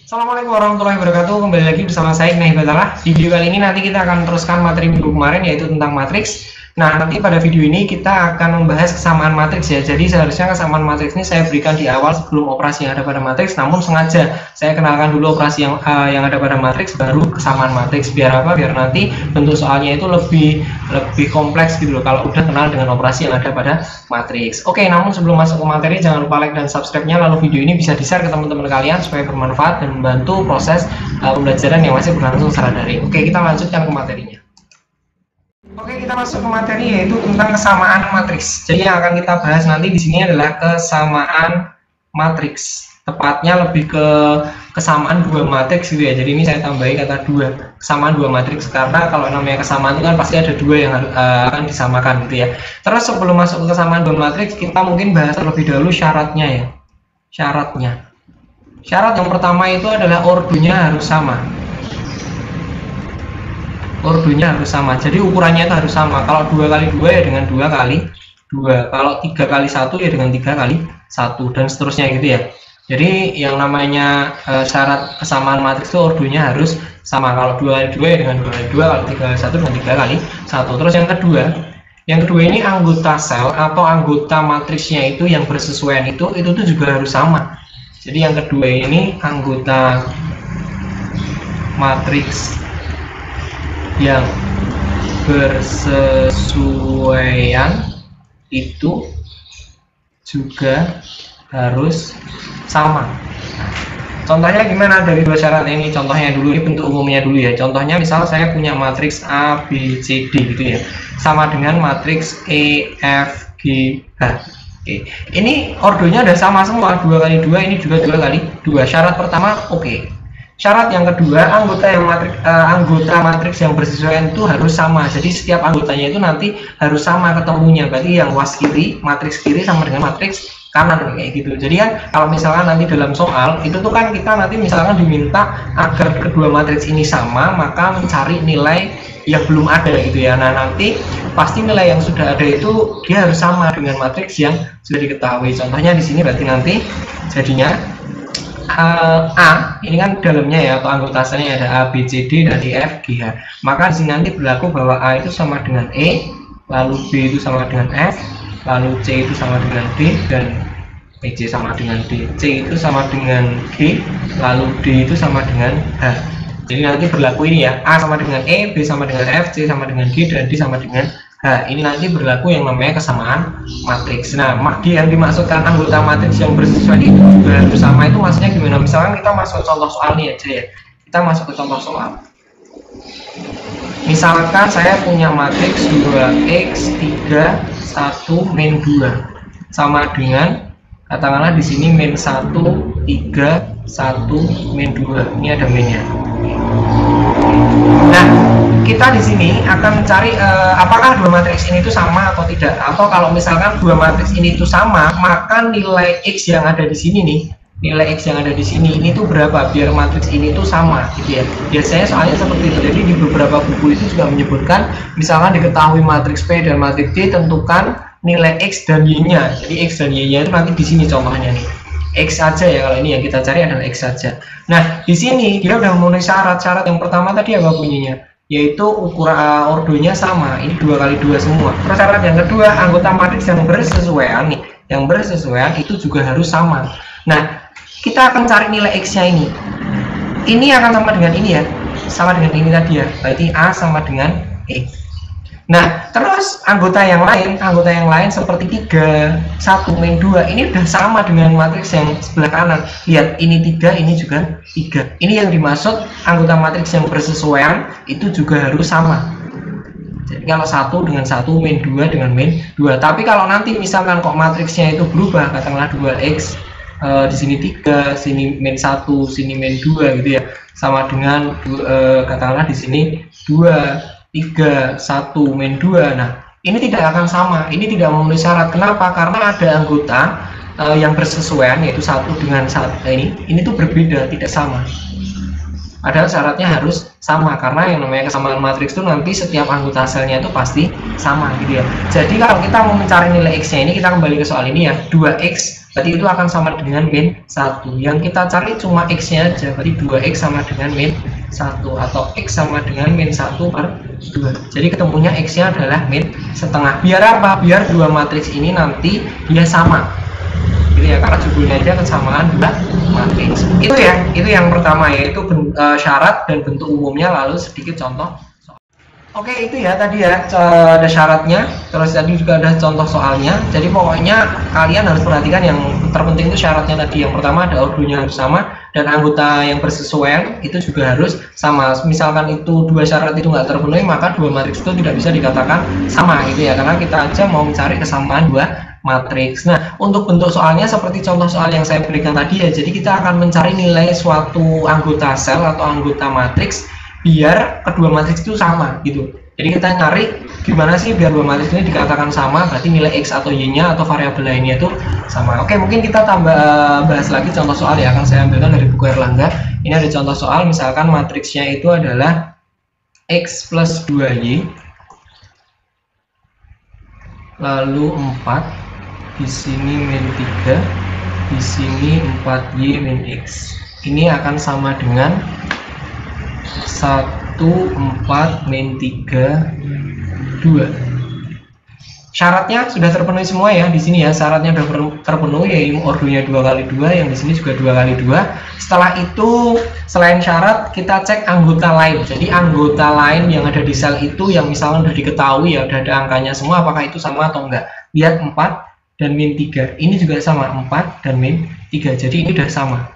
Assalamualaikum warahmatullahi wabarakatuh. Kembali lagi bersama saya Iqnah Hibatullah. Di video kali ini nanti kita akan teruskan materi minggu kemarin, yaitu tentang matriks. Nah, nanti pada video ini kita akan membahas kesamaan matriks ya. Jadi seharusnya kesamaan matriks ini saya berikan di awal sebelum operasi yang ada pada matriks. Namun sengaja saya kenalkan dulu operasi yang ada pada matriks, baru kesamaan matriks. Biar apa? Biar nanti bentuk soalnya itu lebih kompleks gitu loh, kalau udah kenal dengan operasi yang ada pada matriks. Oke, namun sebelum masuk ke materi, jangan lupa like dan subscribe-nya. Lalu video ini bisa di-share ke teman-teman kalian supaya bermanfaat dan membantu proses pembelajaran yang masih berlangsung secara daring. Oke, kita lanjutkan ke materinya. Oke, kita masuk ke materi, yaitu tentang kesamaan matriks. Jadi yang akan kita bahas nanti di sini adalah kesamaan matriks. Tepatnya lebih ke kesamaan dua matriks gitu ya. Jadi ini saya tambahi kata dua, kesamaan dua matriks, karena kalau namanya kesamaan itu kan pasti ada dua yang akan disamakan gitu ya. Terus sebelum masuk ke kesamaan dua matriks, kita mungkin bahas terlebih dahulu syaratnya ya. Syarat yang pertama itu adalah ordonya harus sama. Ordonya harus sama, jadi ukurannya itu harus sama. Kalau 2 kali 2 ya dengan 2 kali 2, kalau 3 kali 1 ya dengan 3 kali 1, dan seterusnya gitu ya. Jadi yang namanya syarat kesamaan matriks itu ordonya harus sama. Kalau 2 kali 2 ya dengan 2 kali 2, kalau 3 kali 1 dengan 3 kali 1. Terus yang kedua ini anggota sel atau anggota matriksnya itu yang bersesuaian itu tuh juga harus sama. Jadi yang kedua ini anggota matriks yang bersesuaian itu juga harus sama. Contohnya gimana dari dua syarat ini? Contohnya dulu, ini bentuk umumnya dulu ya. Contohnya misal saya punya matriks A, B, C, D gitu ya, sama dengan matriks E, F, G, H. Oke. Ini ordonya udah sama semua, 2 kali 2, ini juga 2 kali 2. Syarat pertama oke. Syarat yang kedua, anggota matriks yang bersesuaian itu harus sama. Jadi setiap anggotanya itu nanti harus sama ketemunya. Berarti yang was kiri, matriks kiri sama dengan matriks kanan kayak gitu. Jadi kan kalau misalkan nanti dalam soal itu tuh kan kita nanti misalkan diminta agar kedua matriks ini sama, maka mencari nilai yang belum ada gitu ya. Nah, nanti pasti nilai yang sudah ada itu dia harus sama dengan matriks yang sudah diketahui. Contohnya di sini berarti nanti jadinya A ini kan dalamnya ya, atau anggota selnya ada A, B, C, D, dan E, F, G, H. Maka di sini nanti berlaku bahwa A itu sama dengan E, lalu B itu sama dengan F, lalu C itu sama dengan D, dan C sama dengan D, C itu sama dengan G, lalu D itu sama dengan H. Jadi nanti berlaku ini ya, A sama dengan E, B sama dengan F, C sama dengan G, dan D sama dengan H. Ini nanti berlaku yang namanya kesamaan matriks. Nah, yang dimaksudkan anggota matriks yang bersesuaian itu juga harus sama, itu maksudnya gimana? Misalkan kita masuk contoh soal nih aja ya. Kita masuk ke contoh soal. Misalkan saya punya matriks 2x 3 1 min 2 sama dengan, katakanlah di sini min 1 3 1 min 2. Ini ada minnya. Nah, kita di sini akan mencari apakah dua matriks ini itu sama atau tidak. Atau kalau misalkan dua matriks ini itu sama, maka nilai X yang ada di sini nih, nilai X yang ada di sini ini tuh berapa biar matriks ini tuh sama gitu ya. Biasanya soalnya seperti itu. Jadi di beberapa buku itu juga menyebutkan, misalkan diketahui matriks P dan matriks D, tentukan nilai X dan Y-nya. Jadi X dan Y-nya itu nanti di sini contohnya nih. X saja ya, kalau ini yang kita cari adalah X saja. Nah, di sini dia udah memenuhi syarat-syarat yang pertama tadi apa bunyinya? Yaitu ukuran ordonya sama, ini 2 kali 2 semua. Terus syarat yang kedua, anggota matriks yang bersesuaian nih, yang bersesuaian itu juga harus sama. Nah, kita akan cari nilai X-nya ini. Ini akan sama dengan ini ya, sama dengan ini tadi ya. Berarti A sama dengan E. Nah, terus anggota yang lain seperti 3 1 min 2 ini udah sama dengan matriks yang sebelah kanan. Lihat, ini 3, ini juga 3. Ini yang dimaksud anggota matriks yang bersesuaian itu juga harus sama. Jadi kalau 1 dengan 1, min 2 dengan min 2. Tapi kalau nanti misalkan kok matriksnya itu berubah, katakanlah 2x di sini 3, sini min 1, sini min 2 gitu ya. Sama dengan katakanlah di sini 2 3 1 min 2. Nah, ini tidak akan sama, ini tidak memenuhi syarat. Kenapa? Karena ada anggota yang bersesuaian, yaitu 1 dengan 1 ini tuh berbeda, tidak sama. Padahal syaratnya harus sama, karena yang namanya kesamaan matriks itu nanti setiap anggota selnya itu pasti sama gitu ya. Jadi kalau kita mau mencari nilai X-nya ini, kita kembali ke soal ini ya, 2x berarti itu akan sama dengan min 1. Yang kita cari cuma X-nya aja, berarti 2X sama dengan min 1, atau X sama dengan min 1 per 2. Jadi ketemunya X-nya adalah min setengah. Biar apa? Biar dua matriks ini nanti dia sama. Gitu ya, karena judulnya aja kesamaan dua matriks. Itu ya, itu yang pertama, yaitu syarat dan bentuk umumnya. Lalu sedikit contoh. Oke, itu ya tadi ya, ada syaratnya, terus tadi juga ada contoh soalnya. Jadi pokoknya kalian harus perhatikan yang terpenting itu syaratnya tadi. Yang pertama ada ordonya harus sama, dan anggota yang bersesuaian itu juga harus sama. Misalkan itu dua syarat itu nggak terpenuhi, maka dua matriks itu tidak bisa dikatakan sama gitu ya, karena kita aja mau mencari kesamaan dua matriks. Nah, untuk bentuk soalnya seperti contoh soal yang saya berikan tadi ya, jadi kita akan mencari nilai suatu anggota sel atau anggota matriks biar kedua matriks itu sama gitu. Jadi kita nyari gimana sih biar dua matriks ini dikatakan sama, berarti nilai X atau Y-nya atau variabel lainnya itu sama. Oke, mungkin kita tambah bahas lagi contoh soal ya, akan saya ambilkan dari buku Erlangga. Ini ada contoh soal, misalkan matriksnya itu adalah X plus 2Y lalu 4, di sini min 3, di sini 4Y min X. Ini akan sama dengan 1, 4, min 3, 2. Syaratnya sudah terpenuhi semua ya di sini ya, syaratnya sudah terpenuhi, yaitu ordonya 2x2, yang di sini juga 2x2. Setelah itu selain syarat kita cek anggota lain. Jadi anggota lain yang ada di sel itu yang misalnya sudah diketahui ya, sudah ada angkanya semua, apakah itu sama atau enggak. Lihat 4 dan min 3, ini juga sama, 4 dan min 3. Jadi ini sudah sama.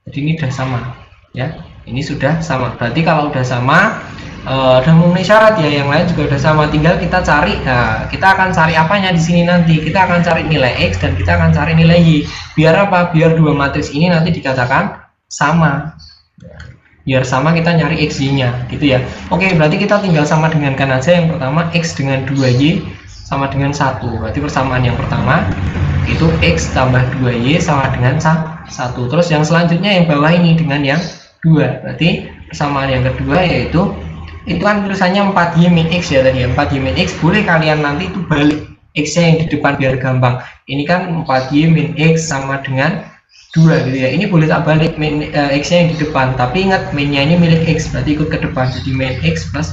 Jadi ini sudah sama ya. Ini sudah sama. Berarti kalau udah sama, udah memenuhi syarat ya, yang lain juga udah sama. Tinggal kita cari. Nah, kita akan cari apanya di sini nanti. Kita akan cari nilai X dan kita akan cari nilai Y. Biar apa? Biar dua matriks ini nanti dikatakan sama. Biar sama kita nyari X Y-nya, gitu ya. Oke, berarti kita tinggal sama dengankan aja. Yang pertama X dengan 2Y sama dengan 1. Berarti persamaan yang pertama itu X tambah 2Y sama dengan 1. Terus yang selanjutnya yang bawah ini dengan yang 2, berarti persamaan yang kedua yaitu itu kan tulisannya 4Y min X ya tadi ya, 4Y min X, boleh kalian nanti itu balik X-nya yang di depan biar gampang. Ini kan 4Y min X sama dengan 2 gitu ya, ini boleh tak balik X-nya yang di depan, tapi ingat min-nya ini milik X, berarti ikut ke depan, jadi min X plus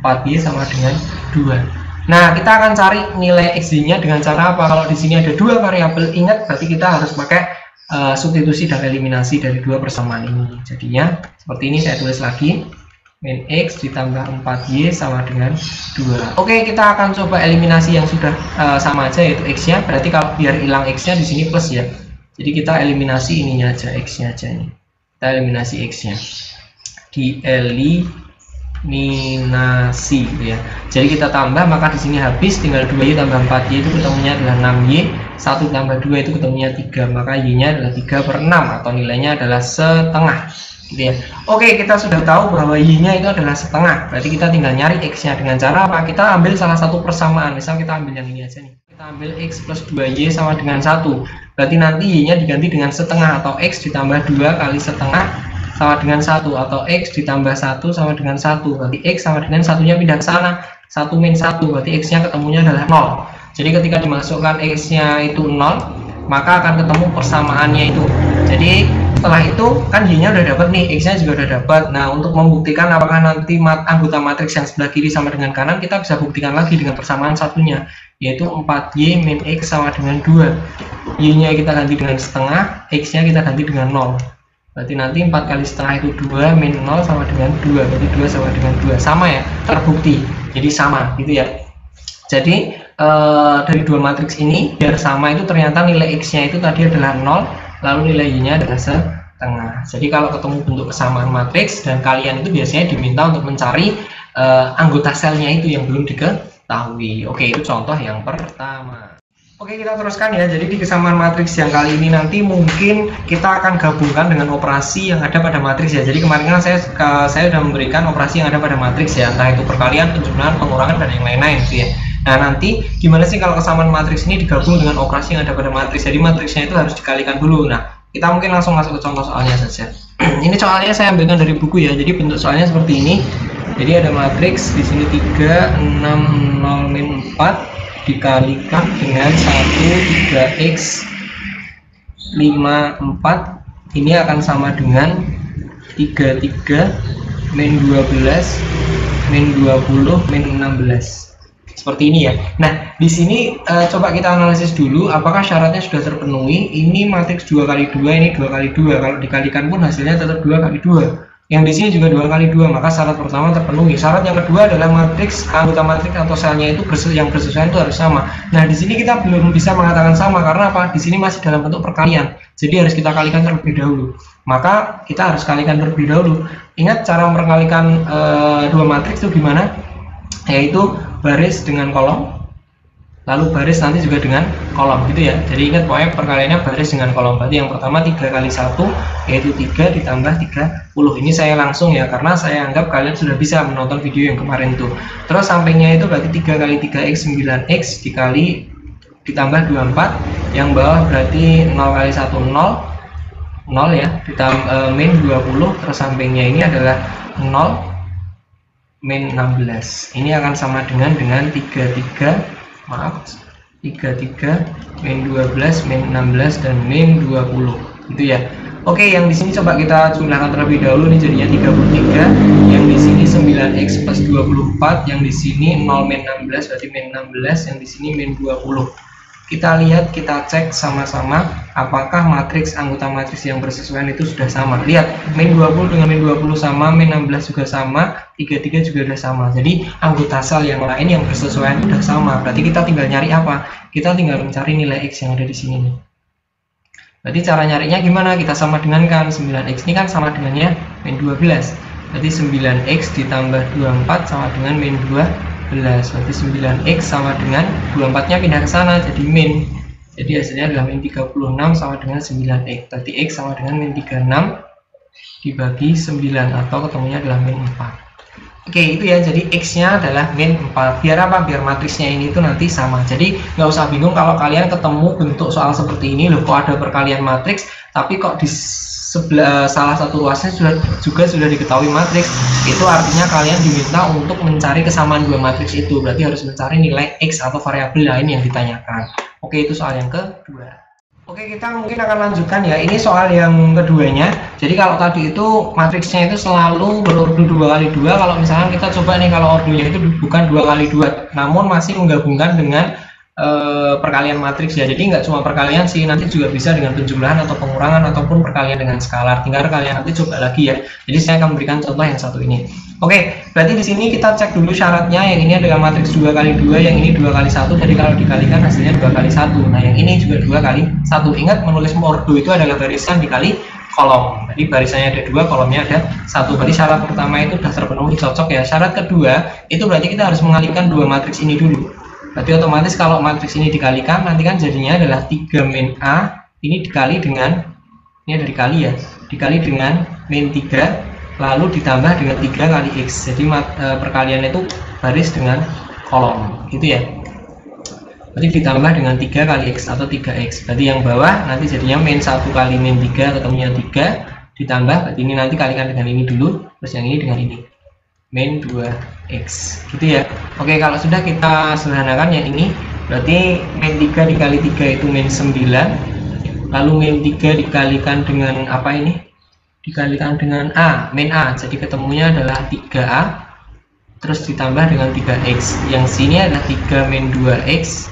4Y sama dengan 2. Nah, kita akan cari nilai X-nya dengan cara apa? Kalau di sini ada dua variabel, ingat berarti kita harus pakai substitusi dan eliminasi dari dua persamaan ini. Jadinya seperti ini, saya tulis lagi, min X ditambah 4Y sama dengan 2. Oke, kita akan coba eliminasi yang sudah sama aja, yaitu X-nya. Berarti kalau biar hilang X-nya di sini plus ya, jadi kita eliminasi ininya aja, X-nya aja ini. Kita eliminasi X-nya, dieliminasi gitu ya. Jadi kita tambah, maka di sini habis, tinggal 2Y tambah 4Y itu ketemunya adalah 6Y, 1 tambah 2 itu ketemunya 3, maka Y-nya adalah 3/6 atau nilainya adalah setengah gitu ya. Oke, kita sudah tahu bahwa Y-nya itu adalah setengah, berarti kita tinggal nyari X-nya dengan cara apa? Kita ambil salah satu persamaan, misal kita ambil yang ini aja nih, kita ambil X plus 2Y sama dengan 1, berarti nanti Y-nya diganti dengan setengah, atau X ditambah 2 kali setengah sama dengan 1, atau X ditambah 1 sama dengan 1, berarti X sama dengan satunya pindah ke sana, 1 min 1, berarti X-nya ketemunya adalah 0. Jadi ketika dimasukkan X-nya itu 0, maka akan ketemu persamaannya itu. Jadi setelah itu kan Y-nya udah dapat nih, X-nya juga udah dapat. Nah, untuk membuktikan apakah nanti anggota matriks yang sebelah kiri sama dengan kanan, kita bisa buktikan lagi dengan persamaan satunya, yaitu 4Y min X sama dengan 2. Y-nya kita ganti dengan setengah, X-nya kita ganti dengan 0. Berarti nanti 4 kali setengah itu 2 min 0 sama dengan 2, berarti 2 sama dengan 2. Sama ya, terbukti. Jadi sama gitu ya. Jadi dari dua matriks ini biar sama itu ternyata nilai X-nya itu tadi adalah 0, lalu nilai Y-nya adalah setengah. Jadi kalau ketemu bentuk kesamaan matriks dan kalian itu biasanya diminta untuk mencari anggota selnya itu yang belum diketahui. Oke, itu contoh yang pertama. Oke, kita teruskan ya. Jadi di kesamaan matriks yang kali ini nanti mungkin kita akan gabungkan dengan operasi yang ada pada matriks ya. Jadi kemarin kan saya sudah memberikan operasi yang ada pada matriks ya, entah itu perkalian, penjumlahan, pengurangan, dan yang lain-lain gitu ya. Nah, nanti gimana sih kalau kesamaan matriks ini digabung dengan operasi yang ada pada matriks? Jadi matriksnya itu harus dikalikan dulu. Nah, kita mungkin langsung masuk ke contoh soalnya saja. Ini soalnya saya ambilkan dari buku ya. Jadi bentuk soalnya seperti ini. Jadi ada matriks di sini 3, 6, 0, min 4 dikalikan dengan 1, 3X 5, 4 ini akan sama dengan 33 min 12 min 20 min 16 seperti ini ya. Nah di sini coba kita analisis dulu apakah syaratnya sudah terpenuhi. Ini matriks 2 kali 2, ini 2 kali 2, kalau dikalikan pun hasilnya tetap 2 kali 2. Yang di sini juga 2 kali 2, maka syarat pertama terpenuhi. Syarat yang kedua adalah matriks anggota matriks atau selnya itu yang bersesuaian itu harus sama. Nah di sini kita belum bisa mengatakan sama karena apa? Di sini masih dalam bentuk perkalian, jadi harus kita kalikan terlebih dahulu. Maka kita harus kalikan terlebih dahulu. Ingat cara mengkalikan dua matriks itu gimana? Yaitu baris dengan kolom, lalu baris nanti juga dengan kolom gitu ya. Jadi ingat pokoknya perkaliannya baris dengan kolom. Berarti yang pertama 3 kali 1 yaitu 3 ditambah 30. Ini saya langsung ya karena saya anggap kalian sudah bisa menonton video yang kemarin tuh. Terus sampingnya itu berarti 3 kali 3x 9x dikali ditambah 24. Yang bawah berarti 0 kali 1 0 ya, ditambah min 20. Terus sampingnya ini adalah 0 min 16. Ini akan sama dengan 33 min 12 min 16 dan min 20 gitu ya. Oke, yang di sini coba kita jumlahkan terlebih dahulu. Ini jadinya 33, yang di sini 9x plus 24, yang di sini 0 min 16 berarti min 16, yang di sini min 20. Kita lihat, kita cek sama-sama apakah matriks anggota matriks yang bersesuaian itu sudah sama. Lihat, min 20 dengan min 20 sama, min 16 juga sama, 33 juga sudah sama. Jadi anggota sel yang lain yang bersesuaian sudah sama. Berarti kita tinggal nyari apa? Kita tinggal mencari nilai x yang ada di sini nih. Berarti cara nyarinya gimana? Kita sama dengankan 9x ini kan sama dengannya min 12. Berarti 9x ditambah 24 sama dengan min 12. Berarti 9x sama dengan 24 nya pindah ke sana jadi min. Jadi hasilnya adalah min 36 sama dengan 9x. Berarti x sama dengan min 36 dibagi 9 atau ketemunya adalah min 4. Oke, itu ya. Jadi x nya adalah min 4. Biar apa? Biar matriksnya ini itu nanti sama. Jadi nggak usah bingung kalau kalian ketemu bentuk soal seperti ini. Loh, kok ada perkalian matriks tapi kok di sebelah salah satu ruasnya juga sudah diketahui matriks. Itu artinya kalian diminta untuk mencari kesamaan dua matriks itu. Berarti harus mencari nilai x atau variabel lain yang ditanyakan. Oke, itu soal yang kedua. Oke, kita mungkin akan lanjutkan ya. Ini soal yang keduanya. Jadi kalau tadi itu matriksnya itu selalu berordo 2 kali 2. Kalau misalnya kita coba nih, kalau ordonya itu bukan 2 kali 2, namun masih menggabungkan dengan perkalian matriks ya. Jadi nggak cuma perkalian sih, nanti juga bisa dengan penjumlahan atau pengurangan ataupun perkalian dengan skalar. Tinggal kalian nanti coba lagi ya. Jadi saya akan memberikan contoh yang satu ini. Oke, berarti di sini kita cek dulu syaratnya. Yang ini adalah matriks 2 kali 2, yang ini 2 kali 1. Jadi kalau dikalikan hasilnya 2 kali 1. Nah, yang ini juga 2 kali 1. Ingat, menulis ordo itu adalah barisan dikali kolom. Jadi barisannya ada 2, kolomnya ada 1. Berarti syarat pertama itu sudah terpenuhi, cocok ya. Syarat kedua itu berarti kita harus mengalihkan dua matriks ini dulu. Berarti otomatis kalau matriks ini dikalikan, nanti kan jadinya adalah 3 min A ini dikali dengan, ini ada dikali ya, dikali dengan min 3 lalu ditambah dengan 3 kali X. Jadi perkalian itu baris dengan kolom gitu ya. Berarti ditambah dengan 3 kali X atau 3X. Berarti yang bawah nanti jadinya min 1 kali min 3 ketemunya 3 ditambah, berarti ini nanti kalikan dengan ini dulu, terus yang ini dengan ini min 2x gitu ya. Oke, kalau sudah kita sederhanakan yang ini, berarti min 3 dikali 3 itu min 9, lalu min 3 dikalikan dengan apa ini? Dikalikan dengan A, min A, jadi ketemunya adalah 3A, terus ditambah dengan 3x. Yang sini adalah 3 min 2x,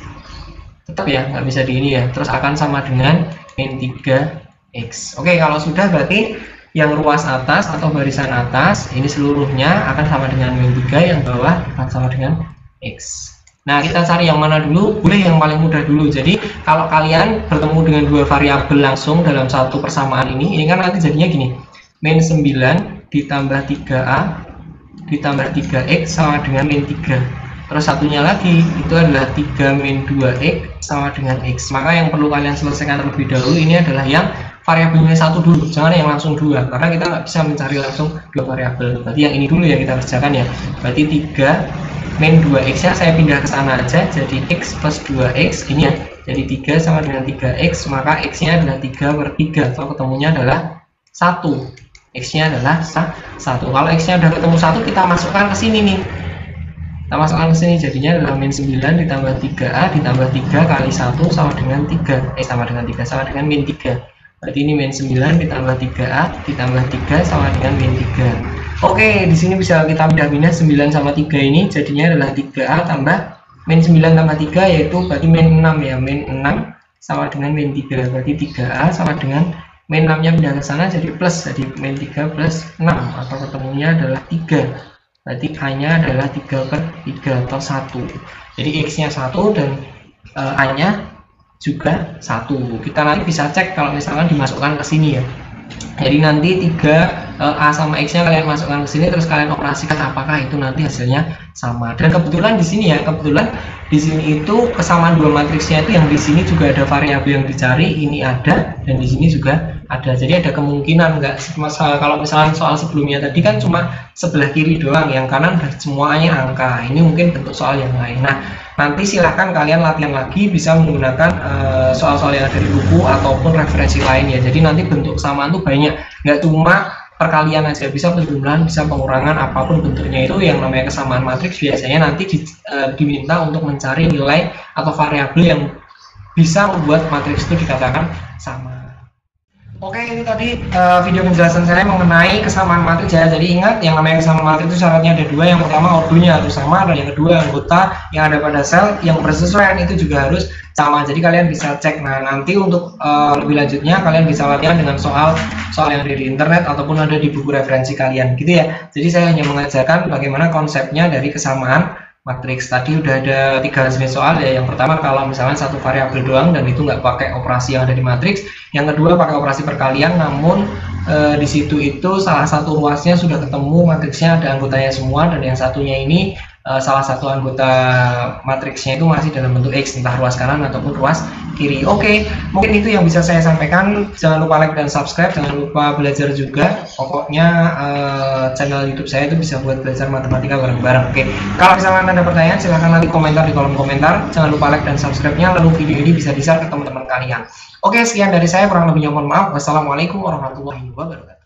tetap ya, nggak bisa di ini ya, terus akan sama dengan min 3x. Oke, kalau sudah berarti yang ruas atas atau barisan atas ini seluruhnya akan sama dengan min 3, yang bawah akan sama dengan x. Nah, kita cari yang mana dulu? Boleh yang paling mudah dulu. Jadi kalau kalian bertemu dengan dua variabel langsung dalam satu persamaan ini kan nanti jadinya gini, min 9 ditambah 3a ditambah 3x sama dengan min 3. Terus satunya lagi itu adalah 3 min 2x sama dengan x. Maka yang perlu kalian selesaikan terlebih dahulu ini adalah yang variabelnya satu dulu, jangan yang langsung dua, karena kita nggak bisa mencari langsung dua variabel. Berarti yang ini dulu ya kita kerjakan ya. Berarti 3 min 2x nya saya pindah ke sana aja, jadi x plus 2x ini ya, jadi 3 sama dengan 3x, maka x nya adalah 3/3 atau ketemunya adalah 1. X nya adalah 1. Kalau x nya udah ketemu 1, kita masukkan ke sini nih. Kita masukkan ke sini, jadinya adalah min 9 ditambah 3A ditambah 3 kali 1 sama dengan 3. Sama dengan min 3. Berarti ini min 9 ditambah 3A ditambah 3 sama dengan min 3. Oke, di sini bisa kita pindah-pindah 9 sama 3 ini, jadinya adalah 3A tambah min 9 tambah 3, yaitu berarti min 6 ya. Min 6 sama dengan min 3. Berarti 3A sama dengan min 6-nya pindah ke sana jadi plus, jadi min 3 plus 6, atau ketemunya adalah 3. Berarti A-nya adalah 3/3 atau 1. Jadi X-nya 1 dan A-nya juga 1. Kita nanti bisa cek kalau misalkan dimasukkan ke sini ya. Jadi nanti 3A sama X-nya kalian masukkan ke sini, terus kalian operasikan apakah itu nanti hasilnya sama. Dan kebetulan di sini ya, di sini itu kesamaan dua matriksnya itu yang di sini juga ada variabel yang dicari, ini ada, dan di sini juga ada. Jadi ada kemungkinan nggak, kalau misalnya soal sebelumnya tadi kan cuma sebelah kiri doang, yang kanan semuanya angka. Ini mungkin bentuk soal yang lain. Nah, nanti silahkan kalian latihan lagi, bisa menggunakan soal-soal yang ada di buku ataupun referensi lain ya. Jadi nanti bentuk kesamaan tuh banyak, nggak cuma perkalian aja, bisa penjumlahan, bisa pengurangan, apapun bentuknya itu. Yang namanya kesamaan matriks biasanya nanti diminta untuk mencari nilai atau variabel yang bisa membuat matriks itu dikatakan sama. Oke, ini tadi video penjelasan saya mengenai kesamaan matriks ya. Jadi ingat, yang namanya kesamaan matriks itu syaratnya ada dua. Yang pertama, ordonya harus sama, dan yang kedua, anggota yang ada pada sel yang bersesuaian itu juga harus sama. Jadi kalian bisa cek. Nah, nanti untuk lebih lanjutnya kalian bisa latihan dengan soal yang ada di internet ataupun ada di buku referensi kalian gitu ya. Jadi saya hanya mengajarkan bagaimana konsepnya dari kesamaan matriks. Tadi udah ada 3 jenis soal ya. Yang pertama, kalau misalnya satu variabel doang dan itu nggak pakai operasi yang ada di matriks. Yang kedua, pakai operasi perkalian, namun di situ itu salah satu ruasnya sudah ketemu, matriksnya ada anggotanya semua, dan yang satunya ini salah satu anggota matriksnya itu masih dalam bentuk X, entah ruas kanan ataupun ruas kiri. Oke, mungkin itu yang bisa saya sampaikan. Jangan lupa like dan subscribe, jangan lupa belajar juga. Pokoknya channel YouTube saya itu bisa buat belajar matematika bareng-bareng. Oke, kalau misalnya ada pertanyaan silahkan nanti komentar di kolom komentar. Jangan lupa like dan subscribe-nya, lalu video ini bisa di-share ke teman-teman kalian. Oke, sekian dari saya, kurang lebihnya mohon maaf. Wassalamualaikum warahmatullahi wabarakatuh.